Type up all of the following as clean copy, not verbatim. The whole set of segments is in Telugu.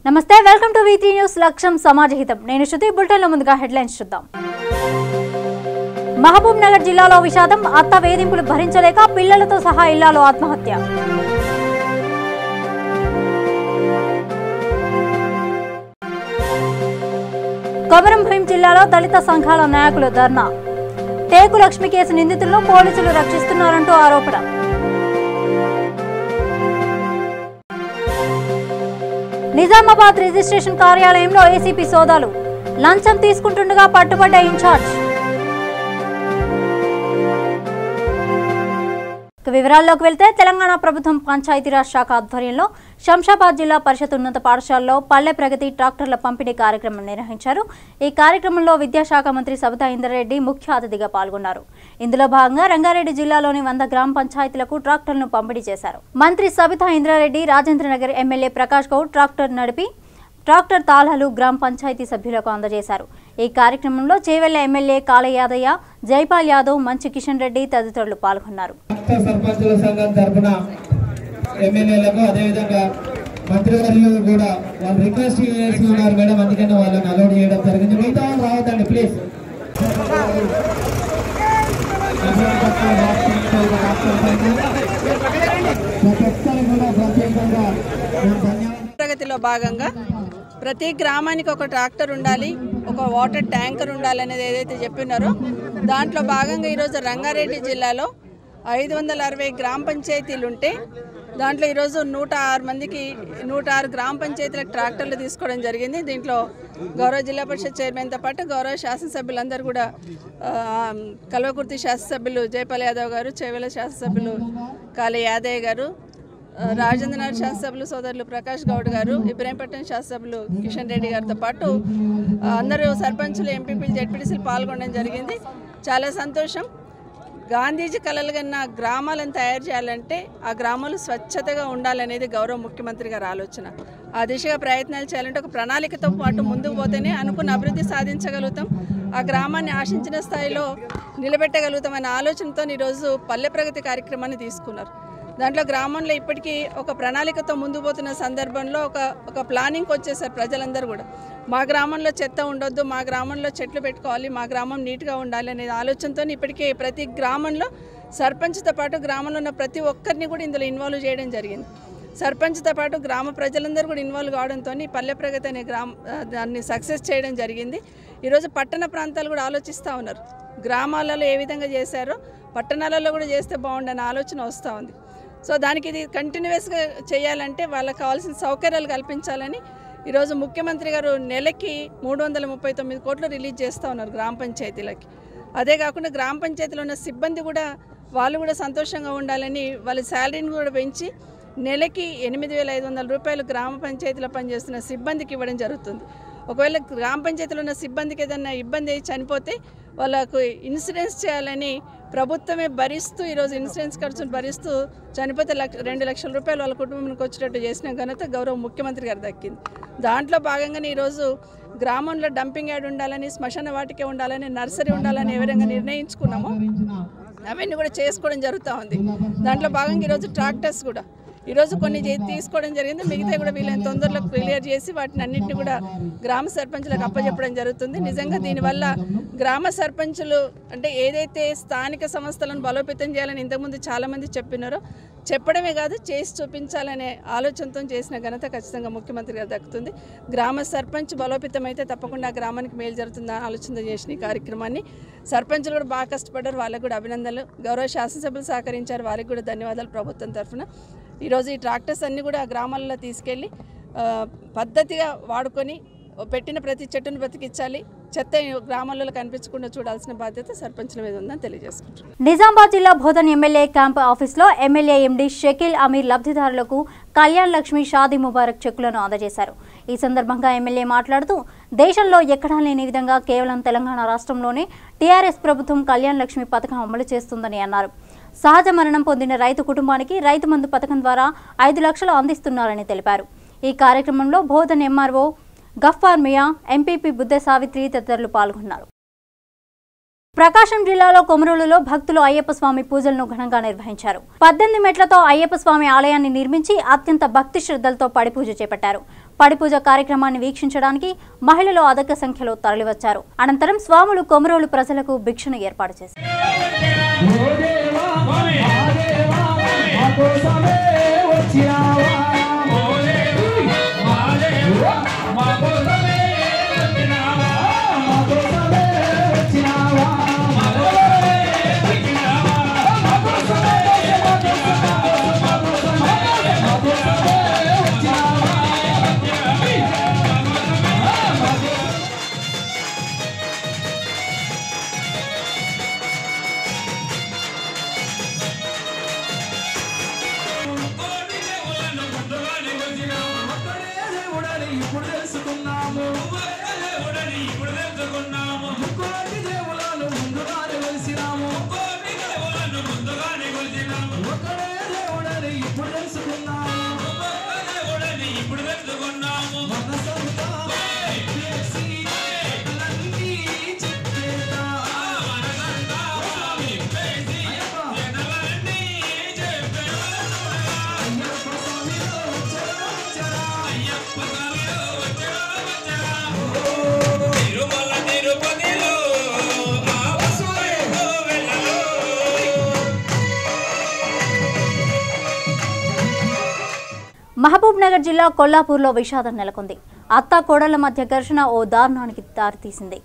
నమస్తే వెల్కమ్ టు V3 న్యూస్ లక్ష్యం సమాజహితం నేను శృతి బులెటిన్లో ముందుగా హెడ్లైన్స్ చూద్దాం మహబూబ్ నగర్ జిల్లాలో విషాదం అత్త వేధింపులు భరించలేక పిల్లలతో సహా ఇల్లాలు ఆత్మహత్య కొమరం భీం జిల్లాలో దళిత సంఘాల నాయకులు ధర్నా టేకు లక్ష్మి కేసు నిందితులను పోలీసులు రక్షిస్తున్నారంటూ ఆరోపణ నిజామాబాద్ రిజిస్ట్రేషన్ కార్యాలయంలో ఏసీపీ సోదాలు లంచం తీసుకుంటుండగా పట్టుబడ్డ ఇన్ఛార్జ్ వివరాల్లోకి వెళ్తే తెలంగాణ ప్రభుత్వం పంచాయతీరాజ్ శాఖ ఆధ్వర్యంలో శంషాబాద్ జిల్లా పరిషత్ ఉన్నత పాఠశాలలో పల్లె ప్రగతి ట్రాక్టర్ల పంపిణీ కార్యక్రమం నిర్వహించారు। ఈ కార్యక్రమంలో విద్యాశాఖ మంత్రి సబితా ఇంద్రారెడ్డి ముఖ్య అతిథిగా పాల్గొన్నారు। ఇందులో భాగంగా రంగారెడ్డి జిల్లాలోని 100 గ్రామ పంచాయతీలకు ట్రాక్టర్లను పంపిణీ చేశారు। మంత్రి సబితా ఇంద్రారెడ్డి రాజేంద్రనగర్ ఎమ్మెల్యే ప్రకాష్ గౌడ్ ట్రాక్టర్ నడిపి ట్రాక్టర్ తాళాలు గ్రామ పంచాయతీ సభ్యులకు అందజేశారు। ఈ కార్యక్రమంలో చేవెళ్ల ఎమ్మెల్యే కాళ యాదయ్య, జైపాల్ యాదవ్, మంచి కిషన్ రెడ్డి తదితరులు పాల్గొన్నారు। సర్పంచుల సంఘం తరపున ఎమ్మెల్యేలకు అదేవిధంగా మంత్రి గారు కూడా వాళ్ళు రిక్వెస్ట్ చేస్తున్నారు మేడం, అందుకని వాళ్ళని అలౌడ్ చేయడం జరిగింది। మిగతా వాళ్ళు రావద్దండి ప్లీజ్। ప్రగతిలో భాగంగా ప్రతి గ్రామానికి ఒక ట్రాక్టర్ ఉండాలి, ఒక వాటర్ ట్యాంకర్ ఉండాలి అనేది ఏదైతే చెప్పినారో దాంట్లో భాగంగా ఈరోజు రంగారెడ్డి జిల్లాలో 560 గ్రామ పంచాయతీలు ఉంటే దాంట్లో ఈరోజు 106 మందికి 106 గ్రామ పంచాయతీలకు ట్రాక్టర్లు తీసుకోవడం జరిగింది। దీంట్లో గౌరవ జిల్లా పరిషత్ చైర్మన్తో పాటు గౌరవ శాసనసభ్యులందరూ కూడా కల్వకుర్తి శాసనసభ్యులు జైపాల్ యాదవ్ గారు, చేవెల శాసనసభ్యులు కాళ యాదయ్య గారు, రాజేంద్రనగర్ శాసనసభ్యులు సోదరులు ప్రకాష్ గౌడ్ గారు, ఇబ్రాహీంపట్నం శాసనసభ్యులు కిషన్ రెడ్డి గారితో పాటు అందరూ సర్పంచులు, ఎంపీపీలు, జెడ్పీటీసీలు పాల్గొనడం జరిగింది। చాలా సంతోషం। గాంధీజీ కలలు కన్నా గ్రామాలను తయారు చేయాలంటే ఆ గ్రామాలు స్వచ్ఛతగా ఉండాలనేది గౌరవ ముఖ్యమంత్రి గారి ఆలోచన। ఆ దిశగా ప్రయత్నాలు చేయాలంటే ఒక ప్రణాళికతో పాటు ముందుకు పోతేనే అనుకున్న అభివృద్ధి సాధించగలుగుతాం, ఆ గ్రామాన్ని ఆశించిన స్థాయిలో నిలబెట్టగలుగుతాం అనే ఆలోచనతో ఈరోజు పల్లె ప్రగతి కార్యక్రమాన్ని తీసుకున్నారు। దాంట్లో గ్రామంలో ఇప్పటికీ ఒక ప్రణాళికతో ముందుకు పోతున్న సందర్భంలో ఒక ప్లానింగ్కి వచ్చేసారు ప్రజలందరూ కూడా। మా గ్రామంలో చెత్త ఉండొద్దు, మా గ్రామంలో చెట్లు పెట్టుకోవాలి, మా గ్రామం నీట్గా ఉండాలి అనే ఆలోచనతో ఇప్పటికీ ప్రతి గ్రామంలో సర్పంచ్తో పాటు గ్రామంలో ఉన్న ప్రతి ఒక్కరిని కూడా ఇందులో ఇన్వాల్వ్ చేయడం జరిగింది। సర్పంచ్తో పాటు గ్రామ ప్రజలందరూ కూడా ఇన్వాల్వ్ కావడంతో పల్లె ప్రగతి అనే దాన్ని సక్సెస్ చేయడం జరిగింది। ఈరోజు పట్టణ ప్రాంతాలు కూడా ఆలోచిస్తూ ఉన్నారు, గ్రామాలలో ఏ విధంగా చేశారో పట్టణాలలో కూడా చేస్తే బాగుండనే ఆలోచన వస్తూ ఉంది। సో దానికి ఇది కంటిన్యూస్గా చేయాలంటే వాళ్ళకి కావాల్సిన సౌకర్యాలు కల్పించాలని ఈరోజు ముఖ్యమంత్రి గారు నెలకి 339 కోట్లు రిలీజ్ చేస్తూ ఉన్నారు గ్రామ పంచాయతీలకి। అదే కాకుండా గ్రామ పంచాయతీలో ఉన్న సిబ్బంది కూడా వాళ్ళు కూడా సంతోషంగా ఉండాలని వాళ్ళ శాలరీని కూడా పెంచి నెలకి 8,500 రూపాయలు గ్రామ పంచాయతీలో పనిచేస్తున్న సిబ్బందికి ఇవ్వడం జరుగుతుంది। ఒకవేళ గ్రామ పంచాయతీలో ఉన్న సిబ్బందికి ఏదైనా ఇబ్బంది అయ్యి చనిపోతే వాళ్ళకు ఇన్సూరెన్స్ చేయాలని ప్రభుత్వమే భరిస్తూ ఈరోజు ఇన్సూరెన్స్ ఖర్చులు భరిస్తూ చనిపోతే 2 లక్షల రూపాయలు వాళ్ళ కుటుంబానికి వచ్చేటట్టు చేసిన ఘనత గౌరవ ముఖ్యమంత్రి గారు దక్కింది। దాంట్లో భాగంగానే ఈరోజు గ్రామంలో డంపింగ్ యార్డ్ ఉండాలని, శ్మశాన వాటికే ఉండాలని, నర్సరీ ఉండాలని ఏ విధంగా నిర్ణయించుకున్నామో అవన్నీ కూడా చేసుకోవడం జరుగుతూ ఉంది। దాంట్లో భాగంగా ఈరోజు ట్రాక్టర్స్ కూడా ఈరోజు కొన్ని తీసుకోవడం జరిగింది, మిగతా కూడా వీళ్ళని తొందరలో క్లియర్ చేసి వాటిని అన్నింటినీ కూడా గ్రామ సర్పంచులకు అప్పచెప్పడం జరుగుతుంది। నిజంగా దీనివల్ల గ్రామ సర్పంచులు అంటే ఏదైతే స్థానిక సంస్థలను బలోపేతం చేయాలని ఇంతకుముందు చాలామంది చెప్పినారో చెప్పడమే కాదు చేసి చూపించాలనే ఆలోచనతో చేసిన ఘనత ఖచ్చితంగా ముఖ్యమంత్రి గారు దక్కుతుంది। గ్రామ సర్పంచ్ బలోపేతం అయితే తప్పకుండా ఆ గ్రామానికి మేలు జరుగుతుందని ఆలోచన చేసిన ఈ కార్యక్రమాన్ని సర్పంచులు కూడా బాగా కష్టపడ్డారు, వాళ్ళకు కూడా అభినందనలు। గౌరవ శాసనసభ్యులు సహకరించారు, వారికి కూడా ధన్యవాదాలు ప్రభుత్వం తరఫున। ఈరోజు ఈ ట్రాక్టర్స్ అన్నీ కూడా గ్రామాల్లో తీసుకెళ్ళి పద్ధతిగా వాడుకొని పెట్టిన ప్రతి చెట్టును బ్రతికించాలి, చెత్త గ్రామాలలో కనిపించకుండా చూడాల్సిన బాధ్యత సర్పంచుల మీద ఉందని తెలియజేసుకుంటున్నాను। నిజామాబాద్ జిల్లా బోధన్ ఎమ్మెల్యే క్యాంప్ ఆఫీస్లో ఎమ్మెల్యే ఎండి షకీల్ అమీర్ లబ్ధిదారులకు కళ్యాణ్ లక్ష్మి షాదీ ముబారక్ చెక్కులను అందజేశారు। ఈ సందర్భంగా ఎమ్మెల్యే మాట్లాడుతూ దేశంలో ఎక్కడా లేని విధంగా కేవలం తెలంగాణ రాష్ట్రంలోనే టీఆర్ఎస్ ప్రభుత్వం కళ్యాణ్ లక్ష్మి పథకం అమలు చేస్తుందని అన్నారు। సహజ మరణం పొందిన రైతు కుటుంబానికి రైతు బంధు పథకం ద్వారా 5 లక్షలు అందిస్తున్నారని తెలిపారు। ఈ కార్యక్రమంలో బోధన్ ఎంఆర్ఓ గఫ్ఫార్ మియా, ఎంపీపీ బుద్దె సావిత్రి తదితరులు పాల్గొన్నారు। ప్రకాశం జిల్లాలో కొమరోలులో భక్తులు అయ్యప్ప స్వామి పూజలను ఘనంగా నిర్వహించారు. 18 మెట్లతో అయ్యప్ప స్వామి ఆలయాన్ని నిర్మించి అత్యంత భక్తి శ్రద్ధలతో పడిపూజ చేపట్టారు. పడిపూజ కార్యక్రమాన్ని వీక్షించడానికి మహిళలు అధిక సంఖ్యలో తరలివచ్చారు. అనంతరం స్వాములు కొమరోలు ప్రజలకు భిక్షను ఏర్పాటు చేశారు. మహబూబ్ నగర్ జిల్లా కొల్లాపూర్లో విషాదం నెలకొంది. అత్త కోడళ్ల మధ్య ఘర్షణ ఓ దారుణానికి దారితీసింది.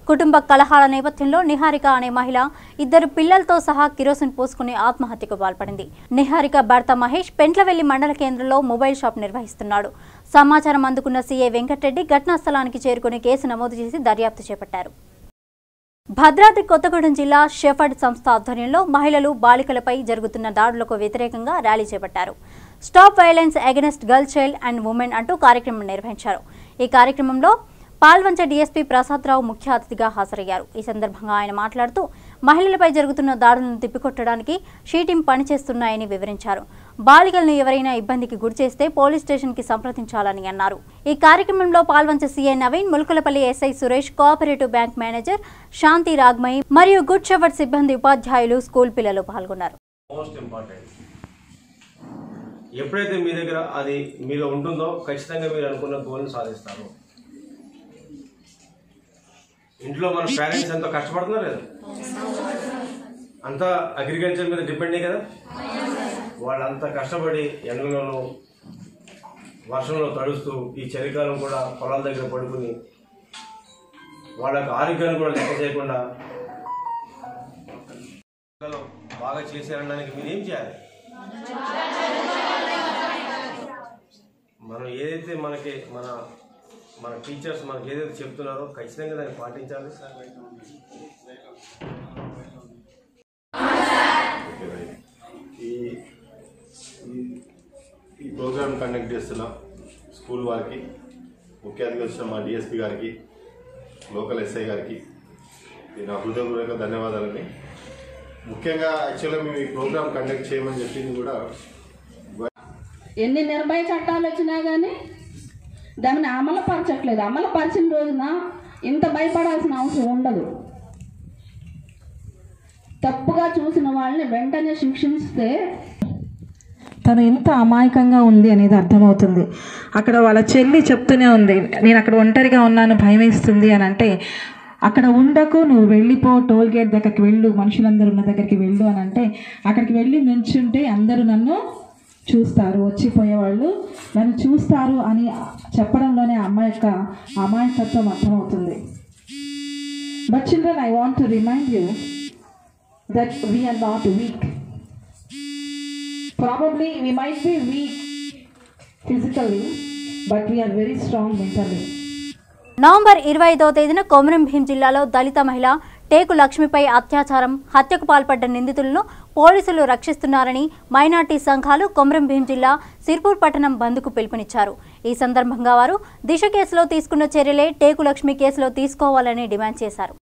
కుటుంబ కలహాల నేపథ్యంలో నిహారిక అనే మహిళ 2 పిల్లలతో సహా కిరోసిన్ పోసుకుని ఆత్మహత్యకు పాల్పడింది. నిహారిక భర్త మహేష్ పెంట్లవెల్లి మండల కేంద్రంలో మొబైల్ షాప్ నిర్వహిస్తున్నాడు. సమాచారం అందుకున్న సీఐ వెంకటరెడ్డి ఘటనా స్థలానికి చేరుకుని కేసు నమోదు చేసి దర్యాప్తు చేపట్టారు. భద్రాద్రి కొత్తగూడెం జిల్లా షెఫర్డ్ సంస్థ ఆధ్వర్యంలో మహిళలు బాలికలపై జరుగుతున్న దాడులకు వ్యతిరేకంగా ర్యాలీ చేపట్టారు. Stop violence against girl child and women అంటూ కార్యక్రమం నిర్వహించారు. ఈ కార్యక్రమంలో పాల్వంచ డీఎస్పీ ప్రసాదరావు ముఖ్య అతిథిగా హాజరయ్యారు. ఈ సందర్భంగా ఆయన మాట్లాడుతూ మహిళలపై జరుగుతున్న దాడులను తిప్పికొట్టడానికి షీటీం పనిచేస్తున్నాయని వివరించారు. బాలికలను ఎవరైనా ఇబ్బందికి గురిచేస్తే పోలీస్ స్టేషన్ కి సంప్రదించాలని అన్నారు. ఈ కార్యక్రమంలో Palvancha CI Naveen, Mulakalapalli SI Suresh, cooperative bank manager Shanti Ragmayi మరియు గుడ్ షెఫర్డ్ సిబ్బంది, ఉపాధ్యాయులు, స్కూల్ పిల్లలు పాల్గొన్నారు. ఎప్పుడైతే మీ దగ్గర అది మీలో ఉంటుందో ఖచ్చితంగా మీరు అనుకున్న గోల్ని సాధిస్తారు. ఇంట్లో మన పేరెంట్స్ ఎంతో కష్టపడుతున్నారు కదా, అంతా అగ్రికల్చర్ మీద డిపెండే కదా. వాళ్ళంతా కష్టపడి ఎండలోనూ వర్షంలో తడుస్తూ ఈ చలికాలం కూడా పొలాల దగ్గర పడుకుని వాళ్ళకి ఆరోగ్యాన్ని కూడా లెక్క చేయకుండా బాగా చేశారనడానికి మీరు ఏం చేయాలి? మనం ఏదైతే మనకి మన టీచర్స్ మనకి ఏదైతే చెప్తున్నారో ఖచ్చితంగా దాన్ని పాటించాలి. ఈ ప్రోగ్రామ్ కండక్ట్ చేస్తున్న స్కూల్ వారికి, ముఖ్య అతిథి వచ్చిన మా డిఎస్పీ గారికి, లోకల్ ఎస్ఐ గారికి నా హృదయపూర్వక ధన్యవాదాలని. ముఖ్యంగా యాక్చువల్గా మేము ఈ ప్రోగ్రామ్ కండక్ట్ చేయమని చెప్పింది కూడా, ఎన్ని నిర్భయ చట్టాలు వచ్చినా కానీ దాన్ని అమలుపరచట్లేదు. అమలుపరిచిన రోజున ఇంత భయపడాల్సిన అవసరం ఉండదు. తప్పుగా చూసిన వాళ్ళని వెంటనే శిక్షిస్తే తను ఎంత అమాయకంగా ఉంది అనేది అర్థమవుతుంది. అక్కడ వాళ్ళ చెల్లి చెప్తూనే ఉంది, నేను అక్కడ ఒంటరిగా ఉన్నాను, భయం వేస్తుంది అని. అంటే అక్కడ ఉండకు, నువ్వు వెళ్ళిపో, టోల్ గేట్ దగ్గరికి వెళ్ళు, మనుషులందరూ ఉన్న దగ్గరికి వెళ్ళు అని అంటే అక్కడికి వెళ్ళి నిల్చుంటే అందరూ నన్ను చూస్తారు, వచ్చిపోయేవాళ్ళు నన్ను చూస్తారు అని చెప్పడంలోనే అమ్మాయి యొక్క అమాయకత్వం అర్థమవుతుంది. But children, I want to remind you that we are not weak. Probably we might be weak physically, but we are very strong mentally. November 25వ తేదీన కొమరం భీం జిల్లాలో దళిత మహిళ టేకు లక్ష్మిపై అత్యాచారం, హత్యకు పాల్పడ్డ నిందితులను పోలీసులు రక్షిస్తున్నారని మైనార్టీ సంఘాలు కొమరం భీం జిల్లా సిర్పూర్ పట్టణం బంద్కు పిలుపునిచ్చారు. ఈ సందర్భంగా వారు దిశ కేసులో తీసుకున్న చర్యలే టేకు లక్ష్మి కేసులో తీసుకోవాలని డిమాండ్ చేశారు.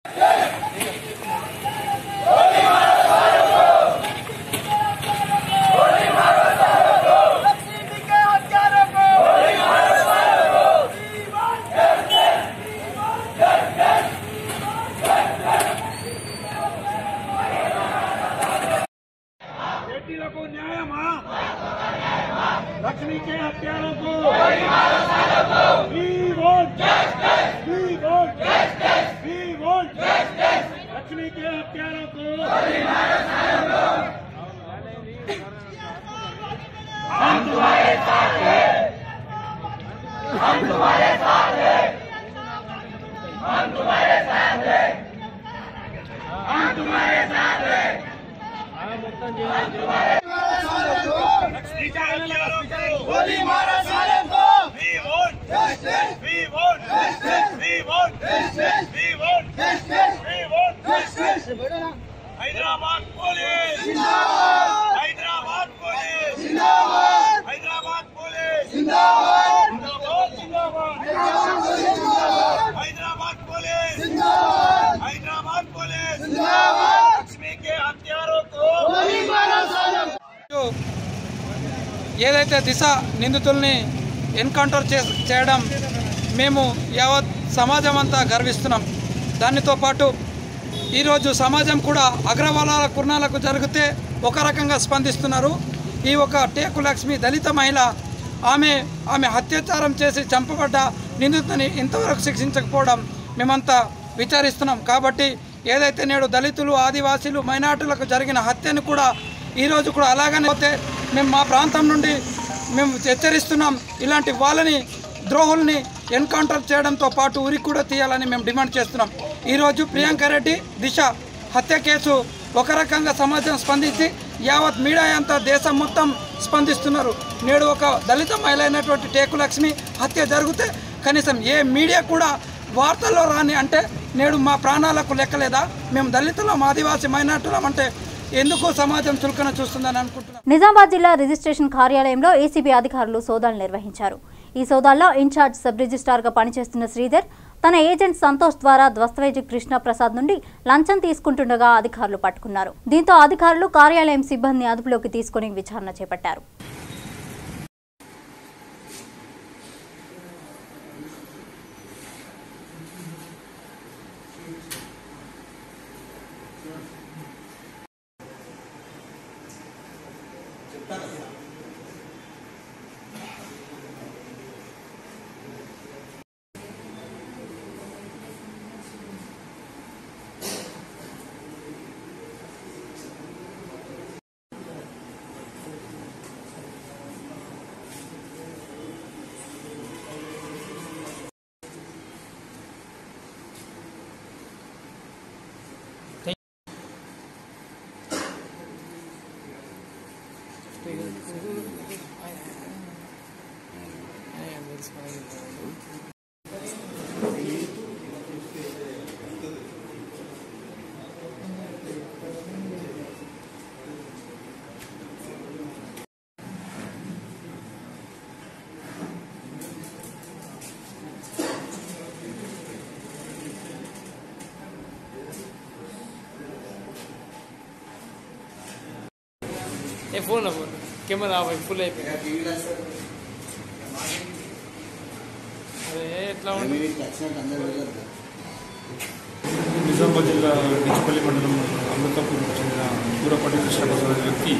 लक्ष्मी के हत्यारों को हम तुम्हारे साथ हैं, हम तुम्हारे साथ हैं, हम तुम्हारे साथ हैं, हम तुम्हारे साथ हैं, लक्ष्मी के हत्यारों को गोली मारो साले को। We want justice, we want justice, we want justice, we want justice, we want justice. Hyderabad police जिंदाबाद, हैदराबाद पुलिस जिंदाबाद, हैदराबाद पुलिस जिंदाबाद, जिंदाबाद, हैदराबाद पुलिस जिंदाबाद, हैदराबाद पुलिस जिंदाबाद, लक्ष्मी के हत्यारों को गोली मारो साले को। ఏదైతే దిశ నిందితుల్ని ఎన్కౌంటర్ చేయడం మేము యావత్ సమాజం అంతా గర్విస్తున్నాం. దానితో పాటు ఈరోజు సమాజం కూడా అగ్రవాలాల కుర్నాలకు జరిగితే ఒక రకంగా స్పందిస్తున్నారు. ఈ ఒక టేకు లక్ష్మి దళిత మహిళ ఆమె అత్యాచారం చేసి చంపబడ్డ నిందితుని ఇంతవరకు శిక్షించకపోవడం మేమంతా విచారిస్తున్నాం. కాబట్టి ఏదైతే నేడు దళితులు, ఆదివాసీలు, మైనార్టీలకు జరిగిన హత్యను కూడా ఈరోజు కూడా అలాగనే పోతే మేము మా ప్రాంతం నుండి మేము హెచ్చరిస్తున్నాం. ఇలాంటి వాళ్ళని ద్రోహుల్ని ఎన్కౌంటర్ చేయడంతో పాటు ఉరి కూడా తీయాలని మేము డిమాండ్ చేస్తున్నాం. ఈరోజు ప్రియాంక రెడ్డి దిశ హత్య కేసు ఒక రకంగా సమాజం స్పందించి యావత్ మీడియా అంతా దేశం మొత్తం స్పందిస్తున్నారు. నేడు ఒక దళిత మహిళ అయినటువంటి టేకు లక్ష్మి హత్య జరిగితే కనీసం ఏ మీడియా కూడా వార్తల్లో రాని అంటే నేడు మా ప్రాణాలకు లెక్కలేదా? మేము దళితులం, ఆదివాసీ, మైనార్టీలం అంటే ఎందుకు సమాజం చులకన చూస్తుందని అనుకుంటున్నాం. నిజామాబాద్ జిల్లా రిజిస్ట్రేషన్ కార్యాలయంలో ఏసీబీ అధికారులు సోదాలు నిర్వహించారు. ఈ సోదాల్లో ఇన్ఛార్జ్ సబ్ రిజిస్ట్రార్గా పనిచేస్తున్న శ్రీధర్ తన ఏజెంట్ సంతోష్ ద్వారా దస్తవేజ్ కృష్ణ ప్రసాద్ నుండి లంచం తీసుకుంటుండగా అధికారులు పట్టుకున్నారు. దీంతో అధికారులు కార్యాలయం సిబ్బందిని అదుపులోకి తీసుకుని విచారణ చేపట్టారు. ఫోన్ కెమెరా ఫుల్ అయిపోయింది. అదే ఎట్లా ఉంది? నిజామాబాద్ జిల్లా డిచ్పల్లి మండలం అమృతాపూర్కు చెందిన పూరపాటి కృష్ణప్రసాద్ అనే వ్యక్తి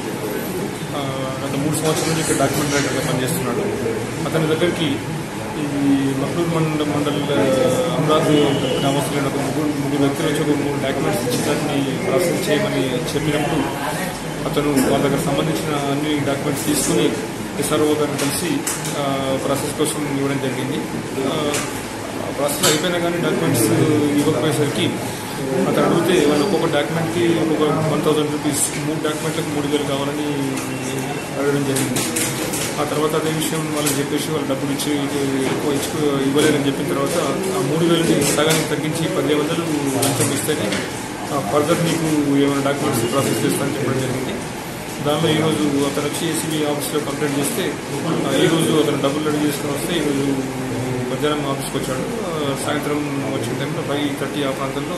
గత 3 సంవత్సరాల నుంచి ఇక్కడ డాక్యుమెంట్ రైటర్గా పనిచేస్తున్నాడు. అతని దగ్గరికి ఈ మక్లూర్ మండల్ అమరాద్ గ్రామస్తులైన ఒక ముగ్గురు వ్యక్తులు వచ్చి ఒక 3 డాక్యుమెంట్స్ ఇచ్చి దాన్ని ప్రాసెస్ చేయమని చెప్పినప్పుడు అతను వాళ్ళ దగ్గర సంబంధించిన అన్ని డాక్యుమెంట్స్ తీసుకుని ఎస్ఆర్ఓ గారిని కలిసి ప్రాసెస్ కోసం ఇవ్వడం జరిగింది. ప్రాసెస్ అయిపోయినా కానీ డాక్యుమెంట్స్ ఇవ్వకపోయేసరికి అతను అడిగితే వాళ్ళు ఒక్కొక్క డాక్యుమెంట్కి ఒక్కొక్క 1000 రూపీస్ 3 డాక్యుమెంట్లకు 3000 కావాలని అడగడం జరిగింది. ఆ తర్వాత అదే విషయం వాళ్ళకి చెప్పేసి వాళ్ళు డబ్బులు ఎక్కువ ఇవ్వలేదని చెప్పిన తర్వాత ఆ 3000ని సగానికి తగ్గించి 1500 లంచం ఇస్తేనే ఫర్దర్ మీకు ఏమైనా డాక్యుమెంట్స్ ప్రాసెస్ చేస్తానని చెప్పడం జరిగింది. దానిలో ఈరోజు అతను వచ్చి ఏసీబీ ఆఫీస్లో కంప్లైంట్ చేస్తే ఈరోజు అతను డబ్బులు రెడీ చేసుకుని వస్తే ఈరోజు మధ్యాహ్నం ఆఫీస్కి వచ్చాడు. సాయంత్రం వచ్చిన టైంలో 5:30 ఆ ప్రాంతంలో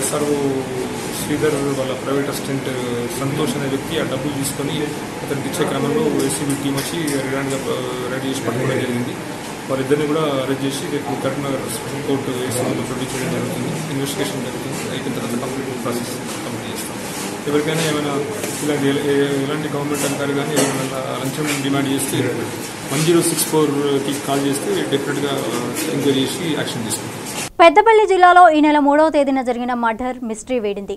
ఎస్ఆర్ఓ శ్రీధర్ వాళ్ళ ప్రైవేట్ అసిస్టెంట్ సంతోష్ అనే వ్యక్తి ఆ డబ్బులు తీసుకొని అతనికి ఇచ్చే క్రమంలో ఏసీబీ టీం వచ్చి రిమాండ్గా రెడీ చేసి పట్టుకోవడం జరిగింది. వాళ్ళిద్దరిని కూడా అరెస్ట్ చేసి రేపు కరీంనగర్ స్పెషల్ కోర్టు ఏసీబీలో ప్రొడ్యూస్ చేయడం జరుగుతుంది. ఇన్వెస్టిగేషన్ జరుగుతుంది. అయిపోయిన తర్వాత కంప్లీట్ ప్రాసెస్ కంప్లీట్ చేస్తాం. ఎవరికైనా ఏమైనా ఇలాంటి ఎలాంటి గవర్నమెంట్ అధికారి కానీ ఏమైనా లంచం డిమాండ్ చేస్తే 1064కి కాల్ చేస్తే డెఫినెట్గా ఎంక్వైరీ చేసి యాక్షన్ తీసుకుంటాం. పెద్దపల్లి జిల్లాలో ఈ నెల 3వ తేదీన జరిగిన మర్డర్ మిస్టరీ వేడింది.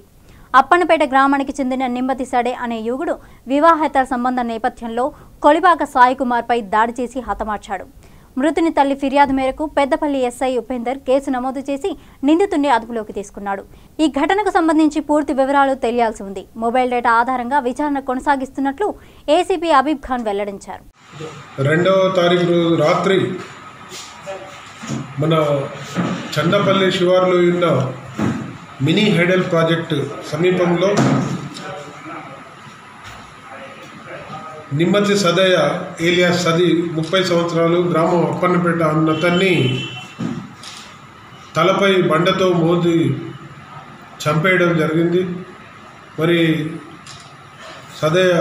అప్పన్నపేట గ్రామానికి చెందిన నిమ్మతి సడే అనే యువకుడు వివాహేతర సంబంధం నేపథ్యంలో కొలిపాక సాయి కుమార్పై దాడి చేసి హతమార్చాడు. మృతుని తల్లి ఫిర్యాదు మేరకు పెద్దపల్లి ఎస్ఐ ఉపేందర్ కేసు నమోదు చేసి నిందితుడిని అదుపులోకి తీసుకున్నాడు. ఈ ఘటనకు సంబంధించి పూర్తి వివరాలు తెలియాల్సి ఉంది. మొబైల్ డేటా ఆధారంగా విచారణ కొనసాగిస్తున్నట్లు ఏసీపీ అబీబ్ ఖాన్ వెల్లడించారు. 2వ తారీఖు రాత్రి మన చందపల్లి శివారులో ఉన్న మినీ హైడల్ ప్రాజెక్టు సమీపంలో నిమ్మతి సదయ్య ఏలియాస్ సది 30 సంవత్సరాలు గ్రామం అప్పన్నపేట అన్నతన్ని తలపై బండతో మోది చంపేయడం జరిగింది. మరి Sadayya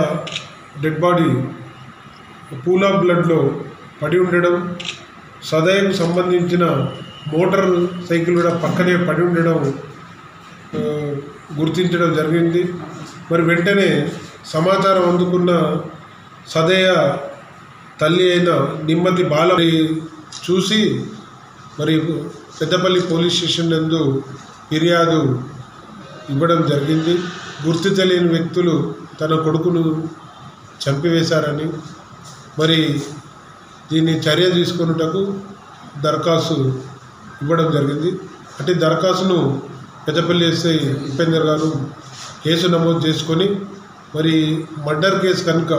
dead body pool of బ్లడ్లో పడి ఉండడం, సదయ్యకు సంబంధించిన మోటార్ సైకిల్ కూడా పక్కనే పడి ఉండడం గుర్తించడం జరిగింది. మరి వెంటనే సమాచారం అందుకున్న సదయ్య తల్లి అయిన నిమ్మతి బాల చూసి మరి పెద్దపల్లి పోలీస్ స్టేషన్ నందు ఫిర్యాదు ఇవ్వడం జరిగింది. గుర్తు తెలియని వ్యక్తులు తన కొడుకును చంపివేశారని మరి దీన్ని చర్య తీసుకున్నటకు దరఖాస్తు ఇవ్వడం జరిగింది. అట్టి దరఖాస్తును పెద్దపల్లి ఎస్ఐ ఉపేందర్ గారు కేసు నమోదు చేసుకొని మరి మర్డర్ కేసు కనుక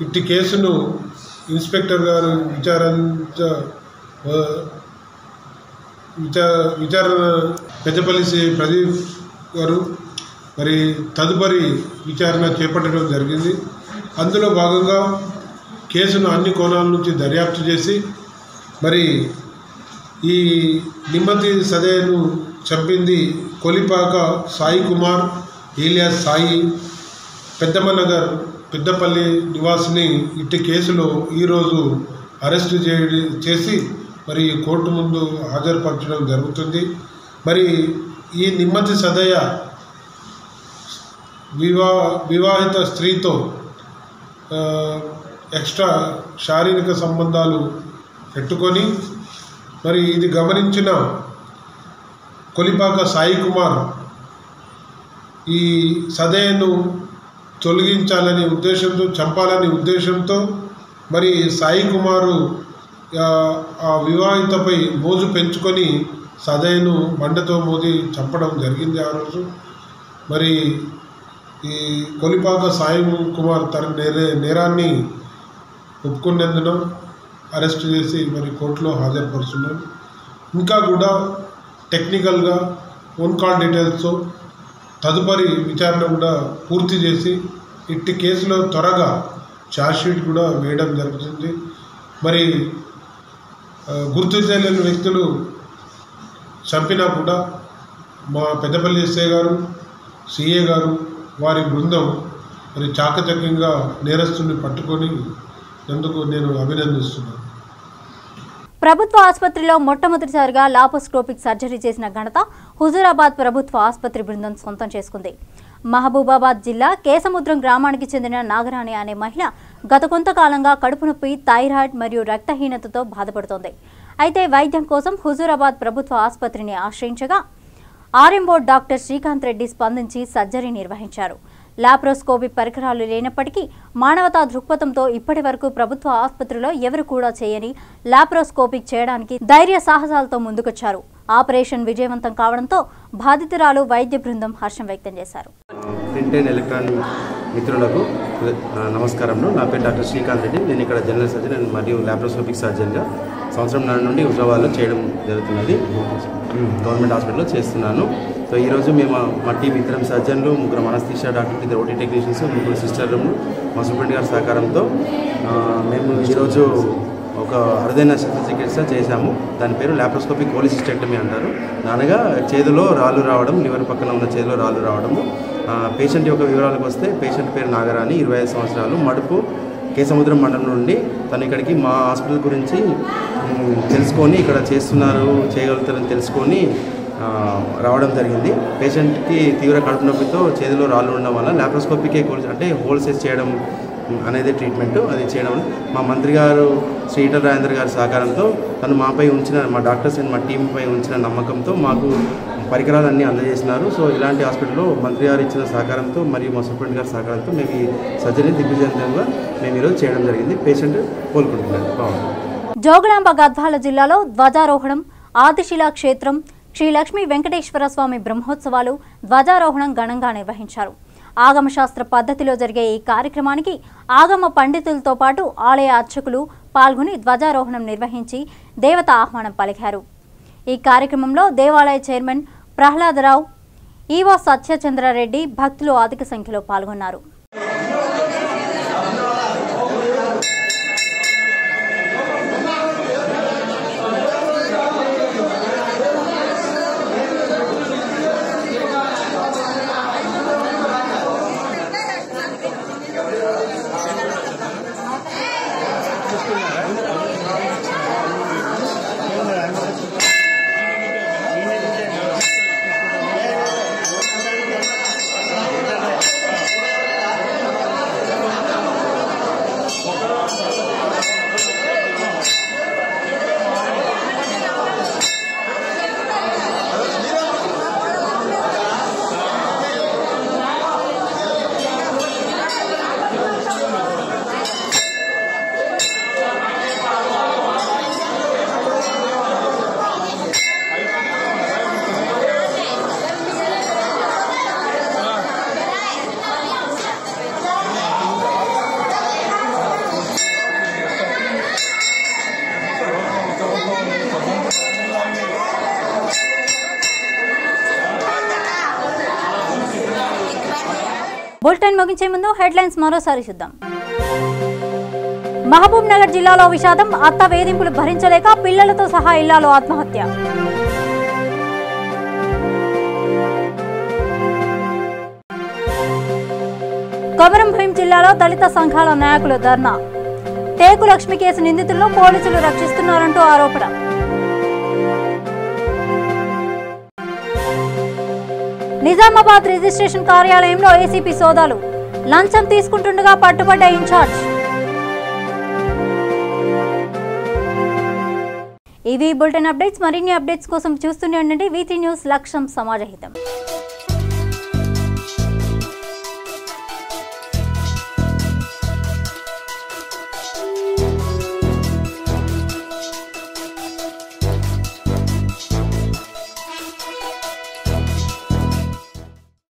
ఇట్టి కేసును ఇన్స్పెక్టర్ గారు విచారణ పెద్దపల్లి ప్రదీప్ గారు మరి తదుపరి విచారణ చేపట్టడం జరిగింది. అందులో భాగంగా కేసును అన్ని కోణాల నుంచి దర్యాప్తు చేసి మరి ఈ నిమ్మతి సదయ్యను చంపింది కొలిపాక సాయి కుమార్ ఏలియాస్ సాయి పెద్దమ్మనగర్ పెద్దపల్లి నివాసిని. ఇట్టి కేసులో ఈరోజు అరెస్టు చేసి మరి కోర్టు ముందు హాజరుపరచడం జరుగుతుంది. మరి ఈ నిమ్మతి సదయ్య వివాహిత స్త్రీతో ఎక్స్ట్రా శారీరక సంబంధాలు పెట్టుకొని మరి ఇది గమనించిన కొలిపాక సాయి కుమార్ ఈ సదయ్యను తొలగించాలనే ఉద్దేశంతో, చంపాలనే ఉద్దేశంతో మరి సాయి కుమారు ఆ వివాహితపై మోజు పెంచుకొని సదయ్యను బండతో మోది చంపడం జరిగింది. ఆ రోజు మరి ఈ కొలిపాక సాయి కుమార్ తన నేరాన్ని ఒప్పుకున్నందున అరెస్ట్ చేసి మరి కోర్టులో హాజరుపరుచున్నారు. ఇంకా కూడా టెక్నికల్గా ఫోన్ కాల్ డీటెయిల్స్తో తదుపరి విచారణ కూడా పూర్తి చేసి ఇట్టి కేసులో త్వరగా ఛార్జ్షీట్ కూడా వేయడం జరుగుతుంది. మరి గుర్తు తెలియని వ్యక్తులు చంపినా కూడా మా పెద్దపల్లి ఎస్ఐ గారు, సిఏ గారు, వారి బృందం మరి చాకచక్యంగా నేరస్తుని పట్టుకొని నందుకు నేను అభినందిస్తున్నాను. ప్రభుత్వ ఆసుపత్రిలో మొట్టమొదటిసారిగా లాప్రోస్కోపిక్ సర్జరీ చేసిన ఘనత హుజూరాబాద్ ప్రభుత్వ ఆసుపత్రి బృందం సొంతం చేసుకుంది. మహబూబాబాద్ జిల్లా కేసముద్రం గ్రామానికి చెందిన నాగరాణి అనే మహిళ గత కొంతకాలంగా కడుపు నొప్పి, థైరాయిడ్ మరియు రక్తహీనతతో బాధపడుతోంది. అయితే వైద్యం కోసం హుజూరాబాద్ ప్రభుత్వ ఆసుపత్రిని ఆశ్రయించగా ఆర్ఎంఓ డాక్టర్ శ్రీకాంత్ రెడ్డి స్పందించి సర్జరీ నిర్వహించారు. లాప్రోస్కోపీ పరికరాలు లేనప్పటికీ మానవతా దృక్పథంతో ఇప్పటి వరకు ప్రభుత్వ ఆసుపత్రిలో ఎవరు కూడా చేయని లాప్రోస్కోపిక్ చేయడానికి ధైర్య సాహసాలతో ముందుకొచ్చారు. ఆపరేషన్ విజయవంతం కావడంతో బాధితురాలు వైద్య బృందం హర్షం వ్యక్తం చేశారు. ప్రింట్ అండ్ ఎలక్ట్రానిక్ మిత్రులకు నమస్కారం. నా పేరు డాక్టర్ శ్రీకాంత్ రెడ్డి. నేను ఇక్కడ జనరల్ సర్జన్ మరియు లాప్రోస్కోపిక్ సర్జన్గా సంవత్సరం నుండి హుజరాబాద్లో చేయడం జరుగుతున్నది. గవర్నమెంట్ హాస్పిటల్లో చేస్తున్నాను. సో ఈరోజు మేము మా టీం ఇద్దరం సర్జన్లు, ముగ్గురు అనస్థీషియా డాక్టర్, ఇద్దరు ఓటీ టెక్నీషియన్స్, ముగ్గురు సిస్టర్లు, మా సూపరింటెండెంట్ గారి సహకారంతో మేము ఈరోజు ఒక అరుదైన శస్త్రచికిత్స చేశాము. దాని పేరు లాప్రోస్కోపిక్ కోలిసిస్టెక్టమీ అంటారు. అనగా చేతిలో రాళ్ళు రావడం, లివర్ పక్కన ఉన్న చేతిలో రాళ్ళు రావడము. పేషెంట్ యొక్క వివరాలకు వస్తే పేషెంట్ పేరు నాగరాణి, 25 సంవత్సరాలు, మడుపు, కేసముద్రం మండలం నుండి. తను ఇక్కడికి మా హాస్పిటల్ గురించి తెలుసుకొని ఇక్కడ చేస్తున్నారు, చేయగలుగుతారని తెలుసుకొని రావడం జరిగింది. పేషెంట్కి తీవ్ర కడుపు నొప్పితో చేతిలో రాళ్ళు ఉండడం వల్ల లాప్రోస్కోపికే అంటే హోల్సేల్స్ చేయడం అనేది ట్రీట్మెంట్ అది చేయడం. మా మంత్రి గారు శ్రీ ఈటల రాజేందర్ గారి సహకారంతో తను మాపై ఉంచిన మా డాక్టర్స్ అండ్ మా టీంపై ఉంచిన నమ్మకంతో మాకు పరికరాలన్నీ అందజేసినారు. సో ఇలాంటి హాస్పిటల్లో మంత్రి గారు ఇచ్చిన సహకారంతో మరియు మా సూపరింటెండెంట్ గారి సహకారంతో మేము ఈ సర్జరీని దిగ్విజయంగా మేము ఈరోజు చేయడం జరిగింది. పేషెంట్ కోలుకుంటున్నారు. బాగుంది. జోగులాంబ గద్వాల జిల్లాలో ధ్వజారోహణం, ఆదిశిలా క్షేత్రం, శ్రీ లక్ష్మీ వెంకటేశ్వర స్వామి బ్రహ్మోత్సవాలు ధ్వజారోహణం ఘనంగా నిర్వహించారు. ఆగమశాస్త్ర పద్ధతిలో జరిగే ఈ కార్యక్రమానికి ఆగమ పండితులతో పాటు ఆలయ అర్చకులు పాల్గొని ధ్వజారోహణం నిర్వహించి దేవత ఆహ్వానం పలికారు. ఈ కార్యక్రమంలో దేవాలయ చైర్మన్ ప్రహ్లాదరావు, ఈవో సత్యచంద్రారెడ్డి, భక్తులు అధిక సంఖ్యలో పాల్గొన్నారు. బులెటిన్ ముగించే ముందు హెడ్లైన్స్ మరోసారి చూద్దాం. మహబూబ్ నగర్ జిల్లాలో విషాదం, అత్త వేధింపులు భరించలేక పిల్లలతో సహా ఇల్లాలు ఆత్మహత్య. కొమరంభీం జిల్లాలో దళిత సంఘాల నాయకులు ధర్నా, టేకు లక్ష్మి కేసు నిందితులను పోలీసులు రక్షిస్తున్నారంటూ ఆరోపణ. నిజామాబాద్ రిజిస్ట్రేషన్ కార్యాలయంలో ఏసీపీ సోదాలు, లంచం తీసుకుంటుండగా పట్టుబడ్డ ఇన్ఛార్జ్. ఇవి బులెటిన్ అప్డేట్స్. మరిన్ని అప్డేట్స్ కోసం చూస్తూనే ఉండండి V3 న్యూస్, లక్ష్యం సమాజహితం.